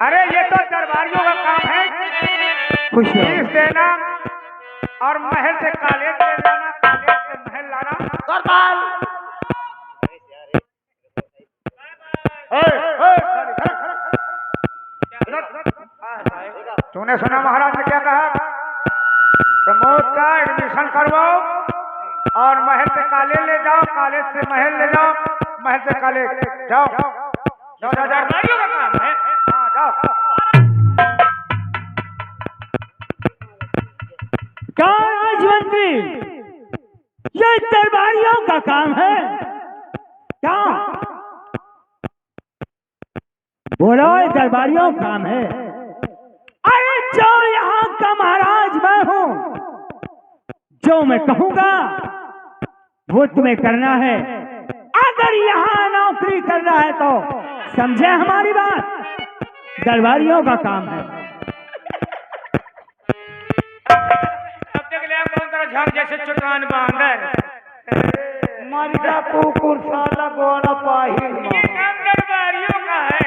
अरे ये तो दरबारियों का काम है, फीस देना और महल से कॉलेज ले जाना, कॉलेज से महल लाना। दरबार तूने सुना महाराज ने क्या कहा? प्रमोद का एडमिशन करवाओ और महल से कॉलेज ले जाओ, कॉलेज से महल ले जाओ, महल से कॉलेज जाओ। दरबारियों का काम है। हाँ जाओ। क्या राजमंत्री, ये दरबारियों का काम है क्या? बोलो, ये दरबारियों का काम है? अरे जो यहाँ का महाराज मैं हूँ, जो मैं कहूँगा वो तुम्हें करना है। अगर यहाँ नौकरी करना है तो समझे हमारी बात, दरबारियों का काम है। झाड़ जैसे चुटान बांधर मरिया कुकुर साला गोड़ा पाहिल ये काम दरबारियों का है।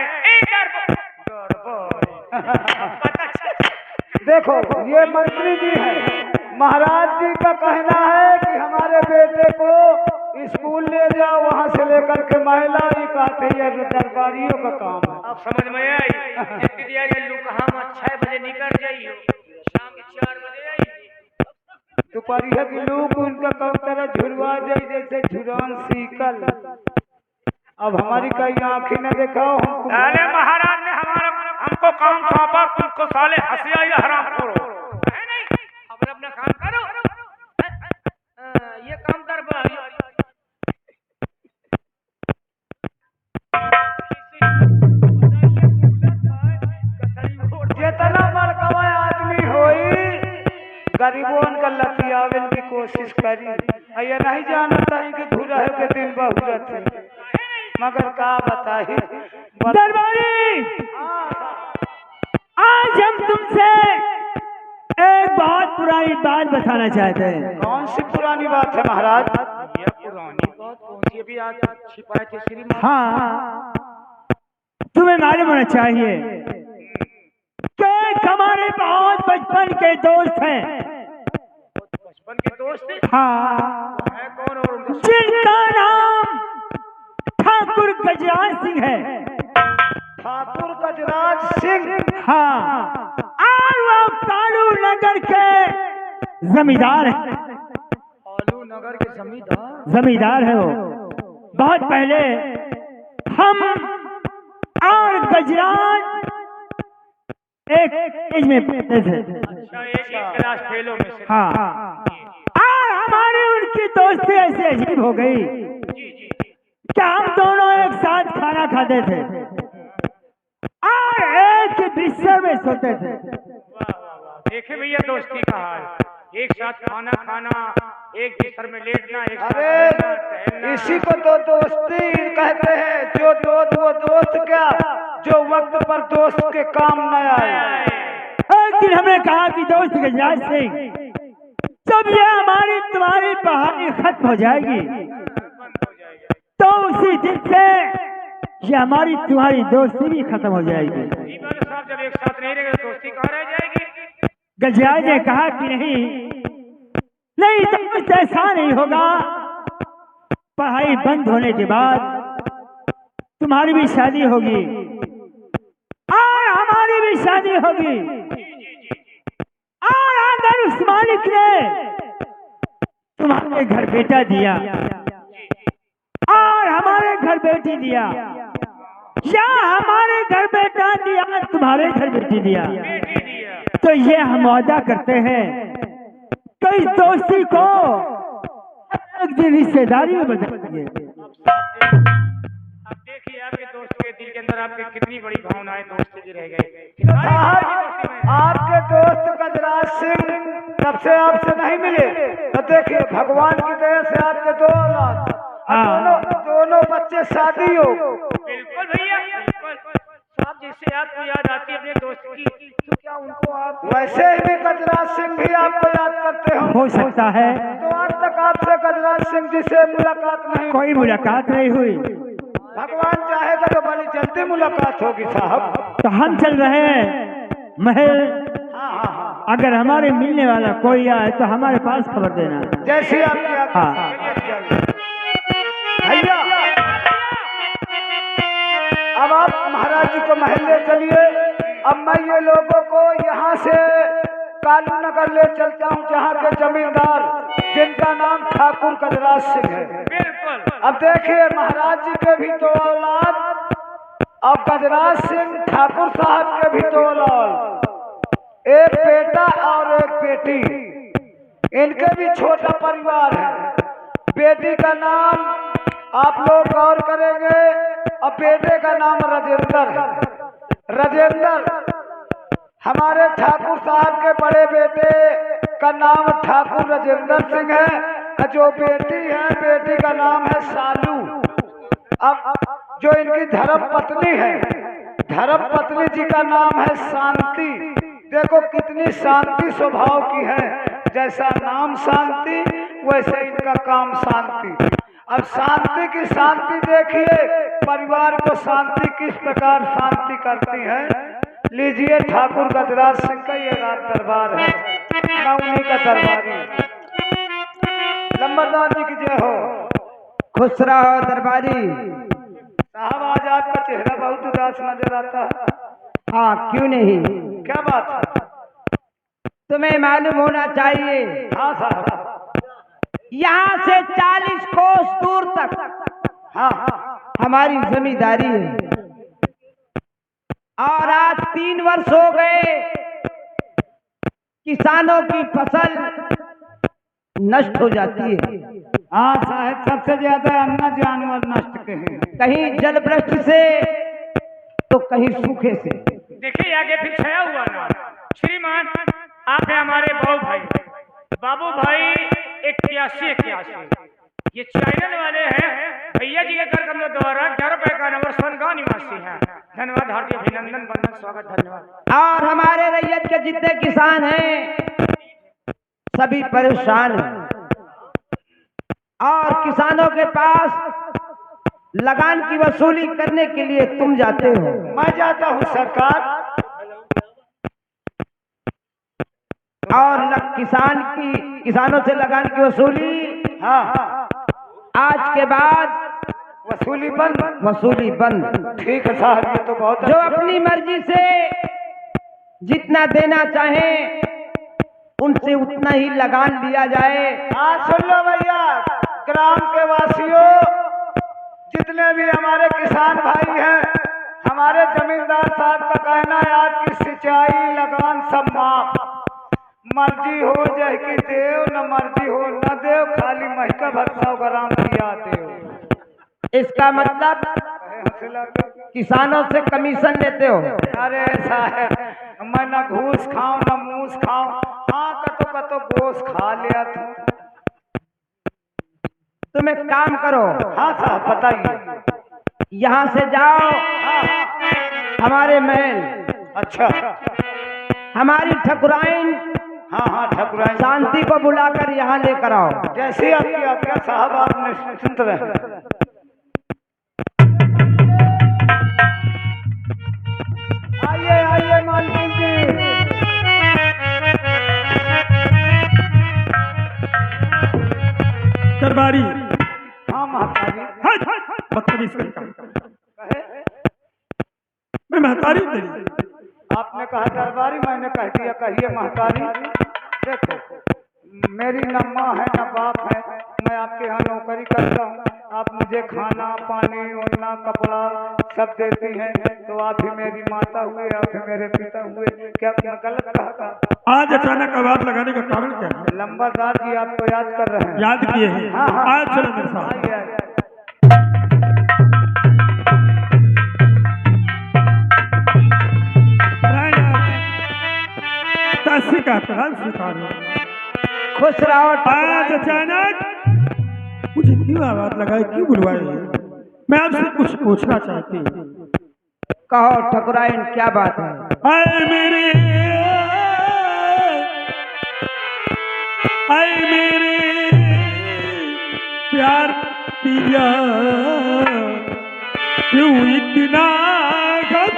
देखो ये मंत्री जी है, महाराज जी का कहना है कि हमारे बेटे को स्कूल ले जाओ, वहाँ से लेकर के महिला ही कहते हैं दरबारियों का काम है। अब समझ में आई दिया कहा 6 बजे निकल जाइयो, शाम के 4 बजे आई दोपहरिया की लोग उनका कब तरह झुरवा जाए जैसे झुरान सीकल। अब हमारी कई आंखें न दिखाओ हमको। साले महाराज ने हमको काम सौंपा, तुमको साले हंसिया या हराम करो। नहीं अब अपना काम करो। ये काम दरबार जितना बड़कवा आदमी होई गरीबों का लतियावन की कोशिश करी। ये नहीं जानता है कि धुरा के दिन बहुरत है, मगर का बताही दरबारी, आज हम तुमसे एक बहुत पुरानी बात बताना चाहते हैं। कौन सी पुरानी बात है महाराज? ये पुरानी बात कौन सी? अभी आज छिपाए थे श्रीमान। हाँ, तुम्हें मालूम होना चाहिए कि हमारे बहुत बचपन के दोस्त हैं। बचपन के दोस्त? हाँ, है कौन? और जिनका नाम ठाकुर गजराज सिंह है। ठाकुर गजराज सिंह? हाँ, और वो कालू नगर के जमींदार है। कालू नगर के जमींदार है वो। बहुत पहले हम और गजराज एक एज में पढ़ते थे। अच्छा, एक क्लास फेलो में से। हाँ, और हमारी उनकी दोस्ती ऐसी अजीब हो गई कि हम दोनों एक साथ खाना खाते थे और एक ही बिस्तर में सोते थे। देखे भैया दोस्ती का हाल, एक साथ खाना खाना, एक बिस्तर में लेटना, एक साथ अरे टहलना। इसी को तो दोस्ती कहते हैं। जो दोस्त वो दोस्त क्या, जो वक्त पर दोस्त के काम न आए। एक दिन हमने कहा कि दोस्त गजराज सिंह, जब ये हमारी तुम्हारी पहाड़ी खत्म हो जाएगी तो उसी दिन से ये हमारी तुम्हारी दोस्ती भी खत्म हो जाएगी। साहब जब एक साथ नहीं रहेंगे दोस्ती कहाँ रह जाएगी? गजराज ने कहा कि नहीं तो ऐसा नहीं होगा। पढ़ाई बंद होने के बाद तुम्हारी भी शादी होगी और हमारी भी शादी होगी, और अगर उस मालिक ने तुम्हारे घर बेटा दिया और हमारे घर बेटी दिया, या हमारे घर बेटा दिया तुम्हारे घर बेटी दिया, तो ये हम वादा करते हैं कि इस दोस्ती को एक दिन रिश्तेदारी में बदल देंगे। अब देखिए आपके दोस्त के दिल के अंदर आपके कितनी बड़ी भावनाएं दोस्ती की रह गई। आपके दोस्त गजराज सिंह जब से आपसे नहीं मिले तो देखिए भगवान की दया से आपके 2 औलाद, दोनों बच्चे शादी हो। बिल्कुल भैया, बिल्कुल साहब, जिससे आपको याद आती है अपने दोस्त की, तो क्या उनको आप वैसे ही गजराज सिंह भी आपको याद करते हो सकता है। तो आज तक आपसे गजराज सिंह जी से मुलाकात नहीं, कोई मुलाकात नहीं हुई। भगवान चाहेगा तो बड़ी जल्दी मुलाकात होगी साहब। तो हम चल रहे हैं महल। हाँ हाँ हाँ, अगर हमारे मिलने वाला कोई आए तो हमारे पास खबर देना। जैसी आपकी आज्ञा। हाँ। भैया अब आप महाराज जी को महल ले चलिए। अब मैं ये लोगों को यहाँ से कालू नगर ले चलता हूँ, जहाँ के जमींदार जिनका नाम ठाकुर गजराज सिंह है। बिल्कुल। अब देखिए महाराज जी के भी दो औलाद और गजराज सिंह ठाकुर साहब के भी दो औलाद, एक बेटा और एक बेटी। इनके भी छोटा परिवार है। बेटी का नाम आप लोग गौर करेंगे और बेटे का नाम राजेंद्र है। राजेंद्र हमारे ठाकुर साहब के बड़े बेटे का नाम ठाकुर राजेंद्र सिंह है। जो बेटी है, बेटी का नाम है सालू। अब जो इनकी धर्म पत्नी है, धर्म पत्नी जी का नाम है शांति। देखो कितनी शांति स्वभाव की है, जैसा नाम शांति वैसे इनका काम शांति। अब शांति की शांति देखिए, परिवार को शांति किस प्रकार शांति करती है। लीजिए ठाकुर गजराज सिंह का ये रात दरबार है, मैं उन्हीं का दरबारी। लंबरदार जी की जय हो। खुश रहो दरबारी। साहब आज आपका चेहरा बहुत उदास नजर आता है। हाँ क्यों नहीं, क्या बात है? तुम्हें मालूम होना चाहिए हाँ साहब। यहाँ से 40 कोस दूर तक हाँ हाँ हमारी जमींदारी है। और आज 3 वर्ष हो गए किसानों की फसल नष्ट हो जाती है। हाँ साहब, सबसे ज्यादा अन्न जानवर नष्ट के हैं। कहीं जल वृष्टि से तो कहीं सूखे से। देखिए आगे फिर छाया हुआ ना। श्रीमान आप है हमारे बाबू भाई 81 ये चैनल वाले हैं। भैया जी के कार्यक्रम द्वारा 11 रुपए का नंबर सोनगांव निवासी है। धन्यवाद, हार्दिक अभिनंदन, वंदन, स्वागत, धन्यवाद। और हमारे रैयत के जितने किसान हैं सभी परेशान हैं। और किसानों के पास लगान की वसूली करने के लिए तुम जाते हो। मैं जाता हूँ सरकार। और किसानों से लगान की वसूली हाँ हाँ, आज के बाद वसूली बंद। ठीक है साहब, ये तो बहुत जो अपनी मर्जी से जितना देना चाहे उनसे उतना ही लगान लिया जाए। हाँ सुन लो भैया, ग्राम के वासियों, जितने भी हमारे किसान भाई हैं, हमारे जमींदार साहब का कहना है आपकी सिंचाई लगान सब माफ। मर्जी हो जय की देव, न मर्जी हो न देव, खाली महका भरसाव ग्राम दिया देव। इसका मतलब किसानों से कमीशन लेते हो। अरे साहब, मैं न घूस खाऊं न मूस खाऊं। हाँ कतो गोश खा लिया था। तुम एक काम करो। हाँ साहब बताइए। यहाँ से जाओ हमारे महल। अच्छा, हमारी ठकुराइन हाँ हाँ ठकुराइन शांति को बुलाकर यहाँ लेकर आओ। जैसे आपकी आज्ञा साहब, आप निश्चिंत रहे। आइए मालकिन जी। दरबारी। हाँ महतारी। बदतमीज मैं महतारी हूँ तेरी। आपने कहा दरबारी, मैंने कह दिया कहिए महतारी। देखो मेरी न माँ है न बाप है, मैं आपके यहाँ नौकरी करता हूँ। आप मुझे खाना पानी ओढ़ना कपड़ा सब देती हैं, तो आप ही मेरी माता हुए, आप ही मेरे पिता हुए। क्या मैं गलत कहा था? आज अचानक आवाज लगाने का कारण क्या है? लंबरदार जी आपको याद कर रहे हैं। याद किए हैं। हाँ हाँ, आज चलो मेरे साथ। आइए। का प्राण स्वीकारो। खुश रहो। आज अचानक मुझे क्यों आवाज लगाई, क्यों बुलवाई? मैं आपसे कुछ पूछना चाहती हूँ। कहो ठकुराइन, क्या बात है? आए मेरे प्यार पिया, क्यों इतना गम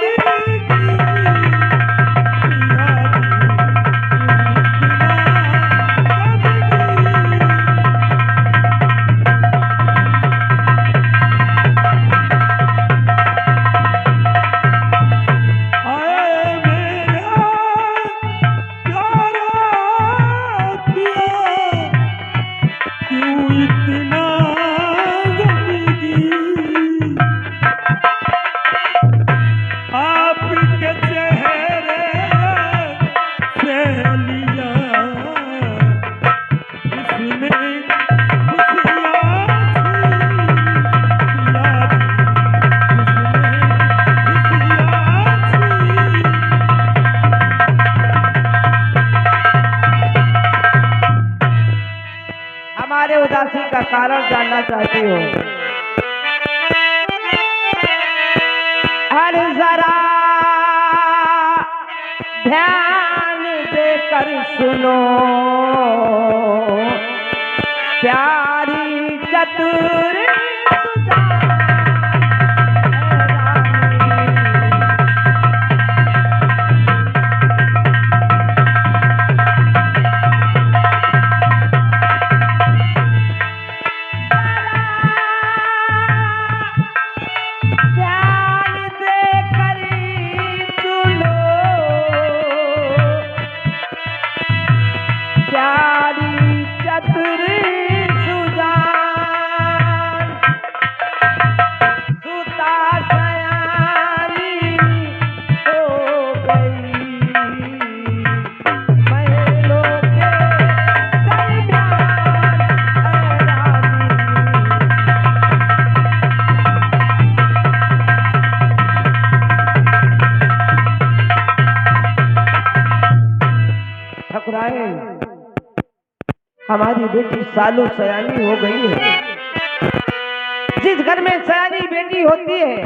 का कारण जानना चाहती हो? अरे जरा ध्यान देकर सुनो, प्यारी चतुर हमारी बेटी सालों सयानी हो गई है। जिस घर में सयानी बेटी होती है,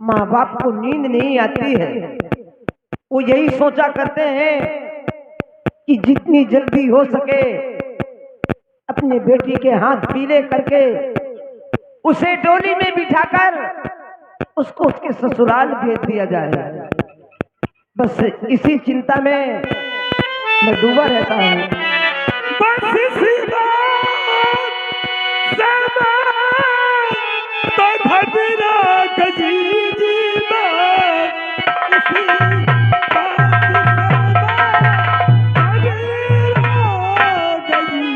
माँ बाप को नींद नहीं आती है। वो यही सोचा करते हैं कि जितनी जल्दी हो सके अपने बेटी के हाथ पीले करके उसे डोली में बिठाकर उसको उसके ससुराल भेज दिया जाए। बस इसी चिंता में मैं डूबा रहता हूँ। बस इसी बात से तो भजरा गजीजी बात इसी बात से भजरा गजी।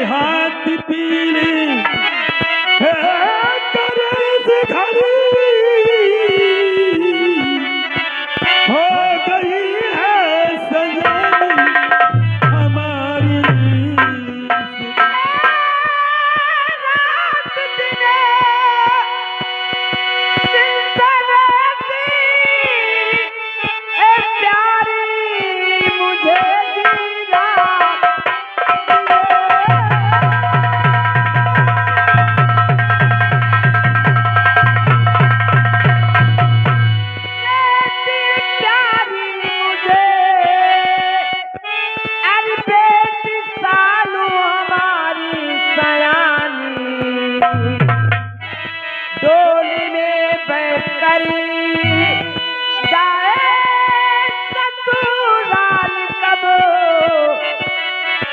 हाथ पीले हो गई है सजनी हमारी।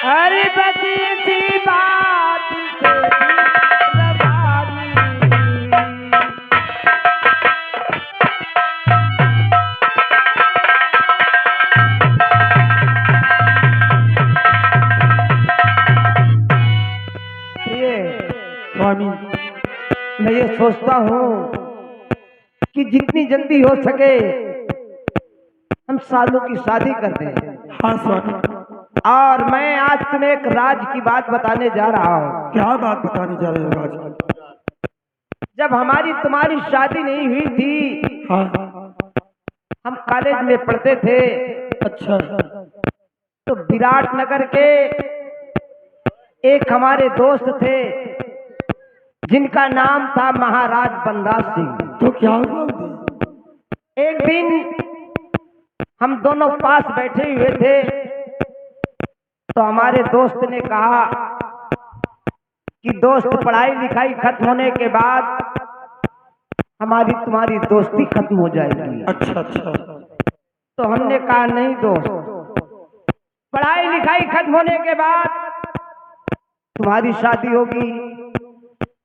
अरे बची सी बात स्वामी, मैं ये सोचता हूँ कि जितनी जल्दी हो सके हम सालों की शादी कर दें। हाँ स्वामी। और मैं आज तुम्हें एक राज की बात बताने जा रहा हूँ। क्या बात बताने जा रहे हो राज? जब हमारी तुम्हारी शादी नहीं हुई थी, हाँ। हम कॉलेज में पढ़ते थे। अच्छा। तो विराटनगर के एक हमारे दोस्त थे जिनका नाम था महाराज बनराज सिंह। तो क्या हुआ? एक दिन हम दोनों पास बैठे हुए थे तो हमारे दोस्त ने कहा कि दोस्त, पढ़ाई लिखाई खत्म होने के बाद हमारी तुम्हारी दोस्ती खत्म हो जाएगी। अच्छा अच्छा। तो हमने कहा नहीं दोस्त, पढ़ाई लिखाई खत्म होने के बाद तुम्हारी शादी होगी,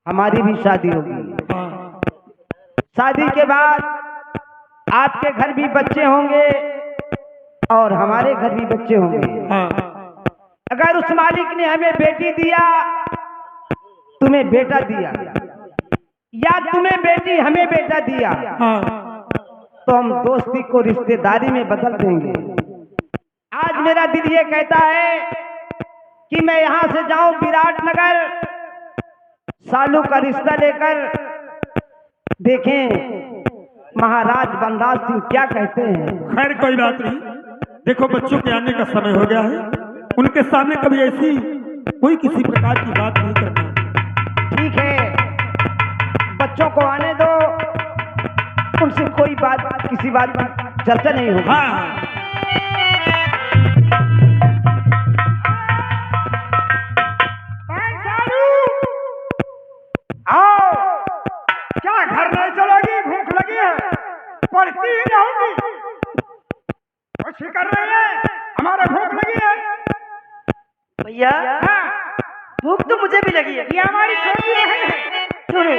हमारी भी शादी होगी। हाँ। शादी के बाद आपके घर भी बच्चे होंगे और हमारे घर भी बच्चे होंगे। हाँ। अगर उस मालिक ने हमें बेटी दिया, तुम्हें बेटा दिया, या तुम्हें बेटी हमें बेटा दिया, हाँ। तो हम दोस्ती को रिश्तेदारी में बदल देंगे। आज मेरा दिल ये कहता है कि मैं यहाँ से जाऊं विराटनगर, सालू का रिश्ता लेकर देखें महाराज बंदा सिंह क्या कहते हैं। खैर कोई बात नहीं, देखो बच्चों के आने का समय हो गया है, उनके सामने कभी ऐसी कोई किसी प्रकार की बात नहीं करना। ठीक है, बच्चों को आने दो, उनसे कोई बात किसी बात की चर्चा नहीं होगी। हाँ आओ, क्या घर नहीं चलोगी? भूख लगी है, पड़ती ही नहीं होगी। कुछ ही कर रही है, हमारे भूख लगी है। भैया हाँ, भूख तो मुझे भी लगी है। ये हमारी छोटी बहन है। सुनो,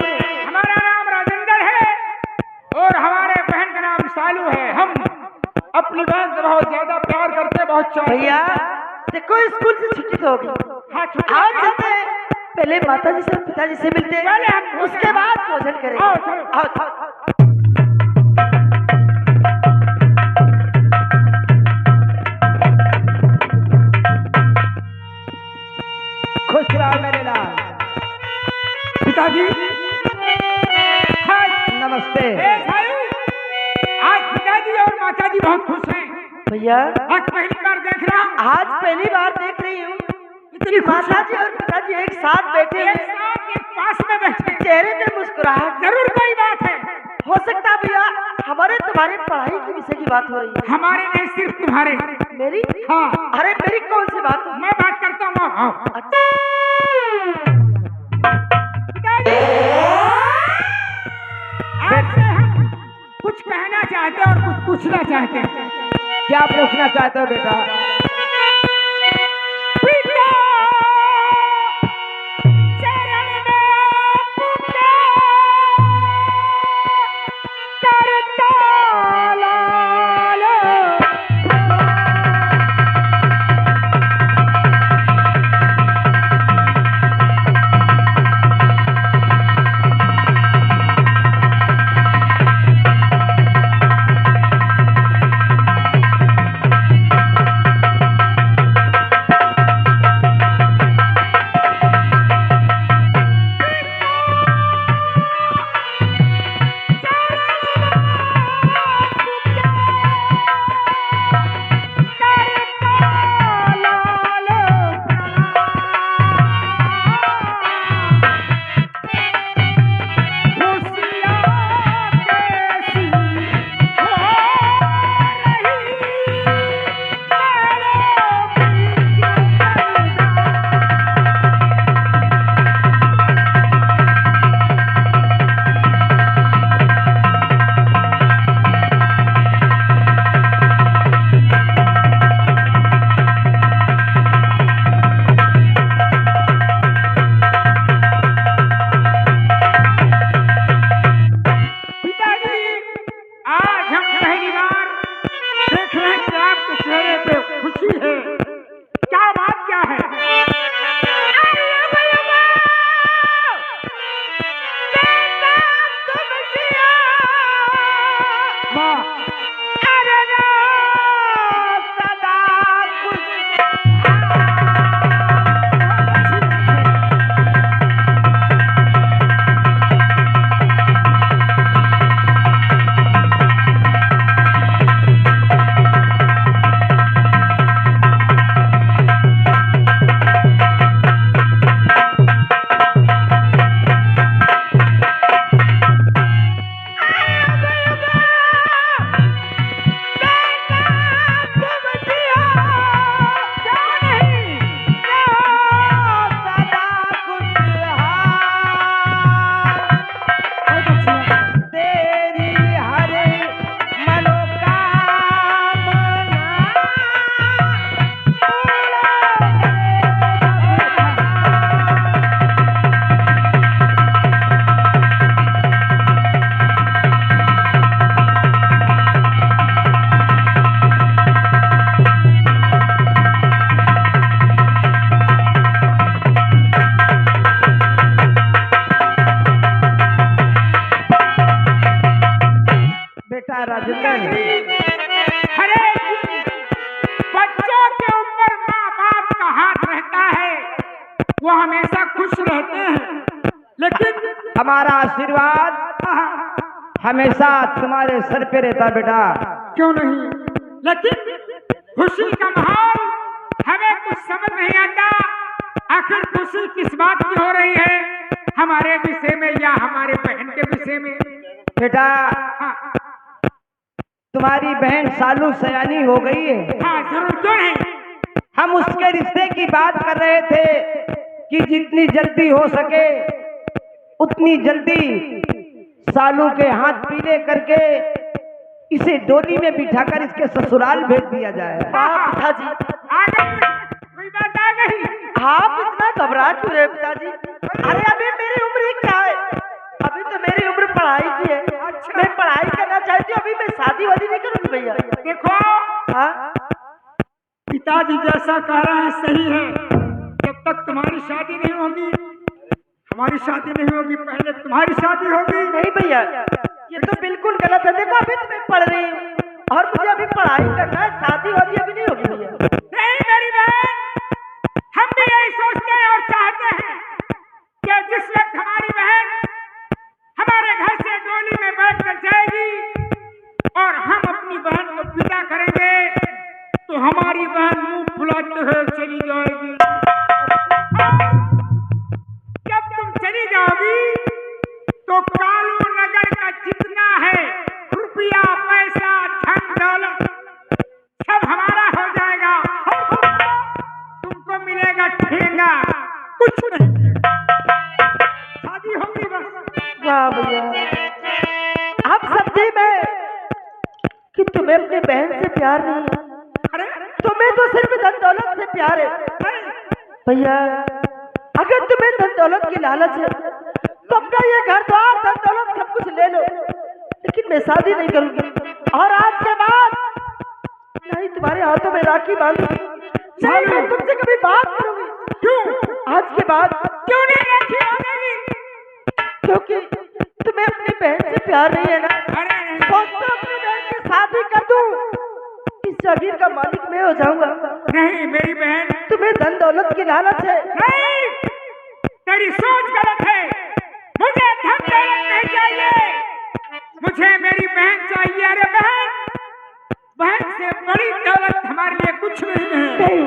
हमारा नाम राजेंद्र है और हमारे बहन का नाम सालू है। हम अपनी बहन से बहुत ज्यादा प्यार करते, बहुत चाहते। भैया देखो स्कूल से छुट्टी तो होगी, हाँ, छुट्टी आज चलते हैं, पहले माता जी से पिताजी से मिलते हैं, पहले हम उसके बाद भोजन करेंगे। आओ, चलो। आओ। खुश रहो मेरे लाल। पिताजी, नमस्ते। आज पिताजी और माताजी बहुत खुश हैं। भैया आज पहली बार देख रहा हूँ। आज पहली बार देख रही हूँ कि माता जी और पिताजी एक साथ बैठे एक हैं, साथ एक पास में बैठे, चेहरे पे मुस्कुराहट। जरूर कोई बात है। हो सकता है भैया हमारे तुम्हारे पढ़ाई के विषय की बात हो रही है। हमारे नहीं, सिर्फ तुम्हारे। मेरी? हाँ। अरे मेरी कौन सी बात हो? मैं बात करता हूँ। आओ। अच्छा। आज से हम कुछ कहना चाहते हैं और कुछ पूछना चाहते हैं। क्या पूछना चाहते हो बेटा? पिता चरण में पुकार करता लाल। हमारा आशीर्वाद हमेशा तुम्हारे सर पे रहता बेटा। क्यों नहीं, लेकिन खुशी का माहौल हमें कुछ समझ नहीं आता। आखिर खुशी किस बात की हो रही है, हमारे विषय में या हमारे बहन के विषय में? बेटा तुम्हारी बहन सालू सयानी हो गई है। हाँ जरूर, क्यों नहीं। हम उसके रिश्ते की बात कर रहे थे कि जितनी जल्दी हो सके उतनी जल्दी सालू के हाथ पीले करके इसे डोली में बिठाकर इसके ससुराल भेज दिया जाए। पिताजी आ गई, कोई बात आ गई। आप इतना घबरा क्यों रहे पिताजी? अरे अभी मेरी उम्र क्या है, अभी तो मेरी उम्र पढ़ाई की है। मैं पढ़ाई करना चाहती हूँ, अभी मैं शादी वादी नहीं करूंगी भैया। देखो हाँ पिताजी जैसा कह रहे हैं सही है। जब तक तुम्हारी शादी नहीं होगी, हमारी शादी नहीं होगी, पहले तुम्हारी शादी होगी। नहीं भैया, ये तो बिल्कुल गलत है। देखो अभी तो मैं पढ़ रही हूँ और मुझे अभी पढ़ाई करना है, शादी वादी अभी नहीं होगी भैया। नहीं मेरी बहन, हम भी यही सोचते हैं और चाहते हैं कि जिस वक्त हमारी बहन हमारे घर से डोली में बैठ कर जाएगी और हम अपनी बहन को विदा करेंगे तो हमारी बहन मुंह फुलाते हुए चली जाएगी। जब तुम चली जाओगी तो कालू नगर का जितना है रुपया पैसा धन दौलत सब हमारा हो जाएगा और तुमको मिलेगा ठेंगा, कुछ नहीं। शादी होगी बस। वाह भैया, आप समझे मैं कि तुम्हें अपनी बहन से प्यार नहीं है, अरे तुम्हें तो सिर्फ धन दौलत से प्यार है। भैया अगर तुम्हें धन दौलत की लालच है तो अपना ये घर द्वार धन दौलत सब कुछ ले लो, लेकिन मैं शादी नहीं करूंगी और आज के बाद नहीं तुम्हारे हाथों में राखी बांधूंगी, नहीं मैं तुमसे कभी बात करूंगी। क्यों आज के बाद क्यों नहीं राखी बांधेगी? क्योंकि तुम्हें अपनी बहन से प्यार नहीं है ना। अरे नहीं, सोचता अपनी बहन की शादी कर दूं, इस जागीर का मालिक मैं हो जाऊंगा। नहीं मेरी बहन, तुम्हें धन दौलत की लालच है। नहीं, तेरी सोच गलत है। मुझे धन दौलत नहीं चाहिए, मुझे मेरी बहन चाहिए। अरे बहन, बहन से बड़ी दौलत हमारे लिए कुछ नहीं है। नहीं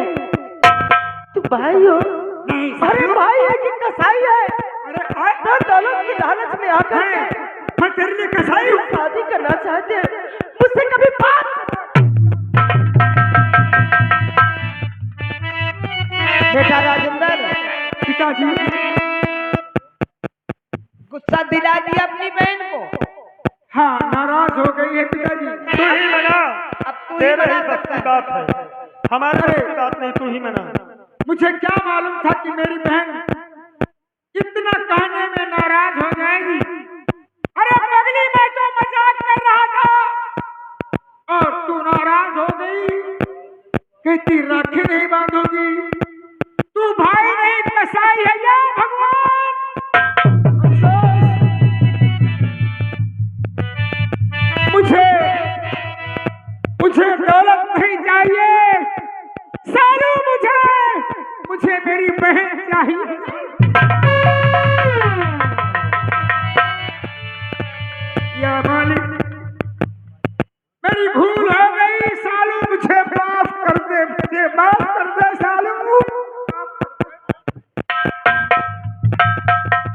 तुम भाई हो। नहीं अरे भाई है कि कसाई है? अरे धन दौलत की लालच में आकर के मैं तेरे लिए कसाई हूँ। शादी करना चाहते हैं, मुझसे कभी बात। बेटा राजेंद्र, पिताजी गुस्सा दिला दिया अपनी बहन को। हाँ नाराज हो गई है पिताजी। तू ही मना, अब तू ही तेरे बना ही बस सकता की है। बात है, हमारे बस की बात नहीं, तू ही मना। मुझे क्या मालूम था कि मेरी बहन